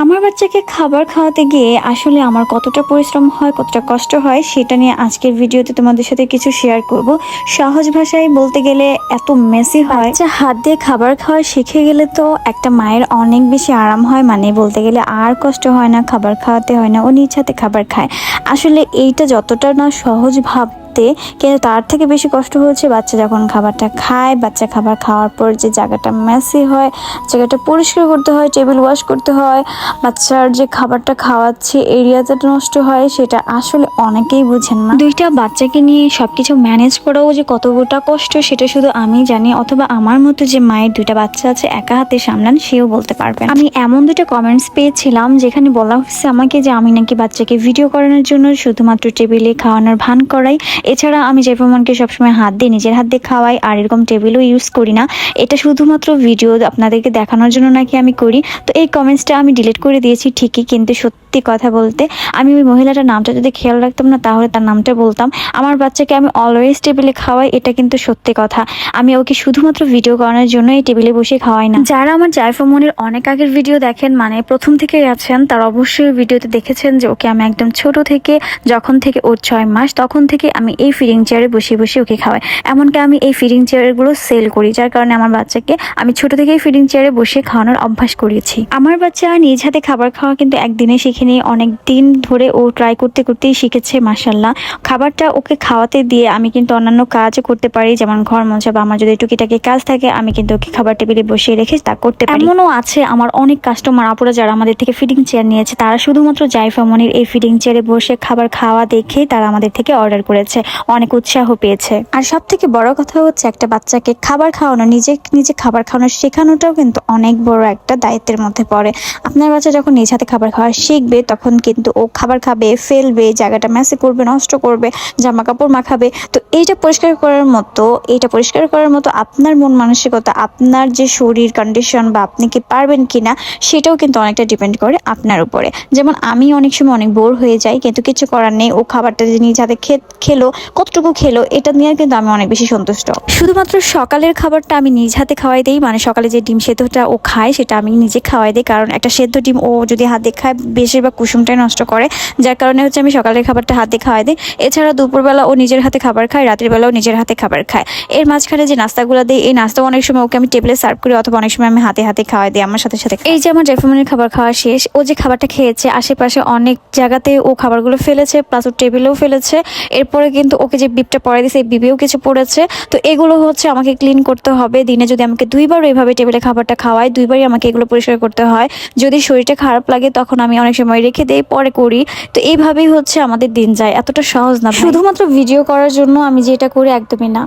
আমার বাচ্চাকে খাবার খাওয়াতে গিয়ে আসলে আমার কতটা পরিশ্রম হয়, কতটা কষ্ট হয় সেটা নিয়ে আজকের ভিডিওতে তোমাদের সাথে কিছু শেয়ার করব। সহজ ভাষায় বলতে গেলে এত মেসি হয়। বাচ্চা হাত দিয়ে খাবার খাওয়া শিখে গেলে তো একটা মায়ের অনেক বেশি আরাম হয়, মানে বলতে গেলে আর কষ্ট হয় না, খাবার খাওয়াতে হয় না, ও নিজ হাতে খাবার খায়। আসলে এইটা যতটা না সহজ কিন্তু তার থেকে বেশি কষ্ট হচ্ছে বাচ্চা যখন খাবারটা খায়। বাচ্চা খাবার খাওয়ার পর যে জায়গাটা মেসি হয়, জায়গাটা পরিষ্কার করতে হয়, টেবিল ওয়াশ করতে হয়, বাচ্চার যে খাবারটা খাওয়াচ্ছে এরিয়াটা নষ্ট হয়, সেটা আসলে অনেকেই বুঝেন না। দুইটা বাচ্চাকে নিয়ে সবকিছু ম্যানেজ করাও যে কতটা কষ্ট সেটা শুধু আমি জানি, অথবা আমার মতো যে মায়ের দুইটা বাচ্চা আছে একা হাতে সামলান সেও বলতে পারবেন। আমি এমন দুইটা কমেন্টস পেয়েছিলাম যেখানে বলা হচ্ছে আমাকে যে আমি নাকি বাচ্চাকে ভিডিও করানোর জন্য শুধুমাত্র টেবিলে খাওয়ানোর ভান করাই, এছাড়া আমি জেফরমানকে সবসময় হাত দিয়ে নিজের হাত দিয়ে খাওয়াই, আর এরকম টেবিলও ইউজ করি না, এটা শুধুমাত্র ভিডিও আপনাদেরকে দেখানোর জন্য নাকি আমি করি। তো এই কমেন্টসটা আমি ডিলিট করে দিয়েছি ঠিকই, কিন্তু সত্যি কথা বলতে আমি ওই মহিলাটার নামটা যদি খেয়াল রাখতাম না তাহলে তার নামটা বলতাম। আমার বাচ্চাকে আমি অলওয়েজ টেবিলে খাওয়াই, এটা কিন্তু সত্যি কথা। আমি ওকে শুধুমাত্র ভিডিও করানোর জন্য এই টেবিলে বসে খাওয়াই না। যারা আমার জায়ফামনির অনেক আগের ভিডিও দেখেন, মানে প্রথম থেকেই আছেন, তারা অবশ্যই ভিডিওতে দেখেছেন যে ওকে আমি একদম ছোট থেকে, যখন থেকে ওর 6 মাস তখন থেকে আমি এই ফিডিং চেয়ারে বসে বসে ওকে খাওয়াই। এমনকি আমি এই ফিডিং চেয়ারগুলো সেল করি, যার কারণে আমার বাচ্চাকে আমি ছোট থেকেই ফিডিং চেয়ারে বসে খাওয়ানোর অভ্যাস করিয়েছি। আমার বাচ্চা নিজ হাতে খাবার খাওয়া কিন্তু একদিনে শিখেনি, অনেক দিন ধরে ও ট্রাই করতে করতেই শিখেছে মাশাআল্লাহ। খাবারটা ওকে খাওয়াতে দিয়ে আমি কিন্তু অন্যান্য কাজও করতে পারি, যেমন ঘর মোছা বা আমার যদি টুকিটাকি কাজ থাকে আমি কিন্তু ওকে খাবার টেবিলে বসিয়ে রেখে তা করতে পারি। এমনও আছে আমার অনেক কাস্টমার আপুরা যারা আমাদের থেকে ফিডিং চেয়ার নিয়েছে, তারা শুধুমাত্র জাইফামনির এই ফিডিং চেয়ারে বসে খাবার খাওয়া দেখে তারা আমাদের থেকে অর্ডার করেছে, অনেক উৎসাহ পেয়েছে। আর সব থেকে বড় কথা হচ্ছে একটা বাচ্চাকে খাবার খাওয়ানো, নিজে নিজে খাবার খাওয়ানো শেখানোটাও কিন্তু অনেক বড় একটা দায়িত্বের মধ্যে পড়ে। আপনার বাচ্চা যখন নিজ হাতে খাবার খাওয়া শিখবে তখন কিন্তু ও খাবার খাবে, ফেলবে, জায়গাটা মেসে করবে, নষ্ট করবে, জামা কাপড় মাখাবে। তো এইটা পরিষ্কার করার মতো আপনার মন মানসিকতা, আপনার যে শরীর কন্ডিশন বা আপনি কি পারবেন কিনা সেটাও কিন্তু অনেকটা ডিপেন্ড করে আপনার উপরে। যেমন আমি অনেক সময় অনেক বোর হয়ে যাই, কিন্তু কিছু করার নেই, ও খাবারটা যে নিজ হাতে খেলো, কতটুকু খেলো এটা নিয়ে কিন্তু আমি অনেক বেশি সন্তুষ্ট। শুধুমাত্র সকালের খাবারটা আমি নিজ হাতে খাওয়াই দিই, মানে সকালে যে ডিম সেদ্ধটা ও খায় সেটা আমি নিজে খাওয়াই দিই, কারণ একটা সেদ্ধ ডিম ও যদি হাত দিয়ে খায় বেশিরভাগ কুসুমটাই নষ্ট করে, যার কারণে হচ্ছে আমি সকালের খাবারটা হাত দিয়ে খাওয়াই দিই। এছাড়া দুপুরবেলা ও নিজের হাতে খাবার খায়, রাতের বেলাও নিজের হাতে খাবার খায়। এর মাঝখানে যে নাস্তাগুলো দিই, এই নাস্তাও অনেক সময় ওকে আমি টেবিলে সার্ভ করি, অথবা অনেক সময় আমি হাতে হাতে খাওয়াই দিই আমার সাথে সাথে। এই যে আমার জাইফামনির খাবার খাওয়া শেষ, ও যে খাবারটা খেয়েছে আশেপাশে অনেক জায়গাতে ও খাবারগুলো ফেলেছে, প্লাস ও টেবিলেও ফেলেছে। এরপরে কিন্তু ওকে যে বিপটা পড়ে দিয়েছে এই বিবেও কিছু পড়েছে। তো এগুলো হচ্ছে আমাকে ক্লিন করতে হবে। দিনে যদি আমাকে 2বার এইভাবে টেবিলে খাবারটা খাওয়াই, 2বারই আমাকে এগুলো পরিষ্কার করতে হয়। যদি শরীরটা খারাপ লাগে তখন আমি অনেক সময় রেখে দেই, পরে করি। তো এইভাবেই হচ্ছে আমাদের দিন যায়, এতটা সহজ না। শুধুমাত্র ভিডিও করার জন্য আমি যেটা করি একদমই না।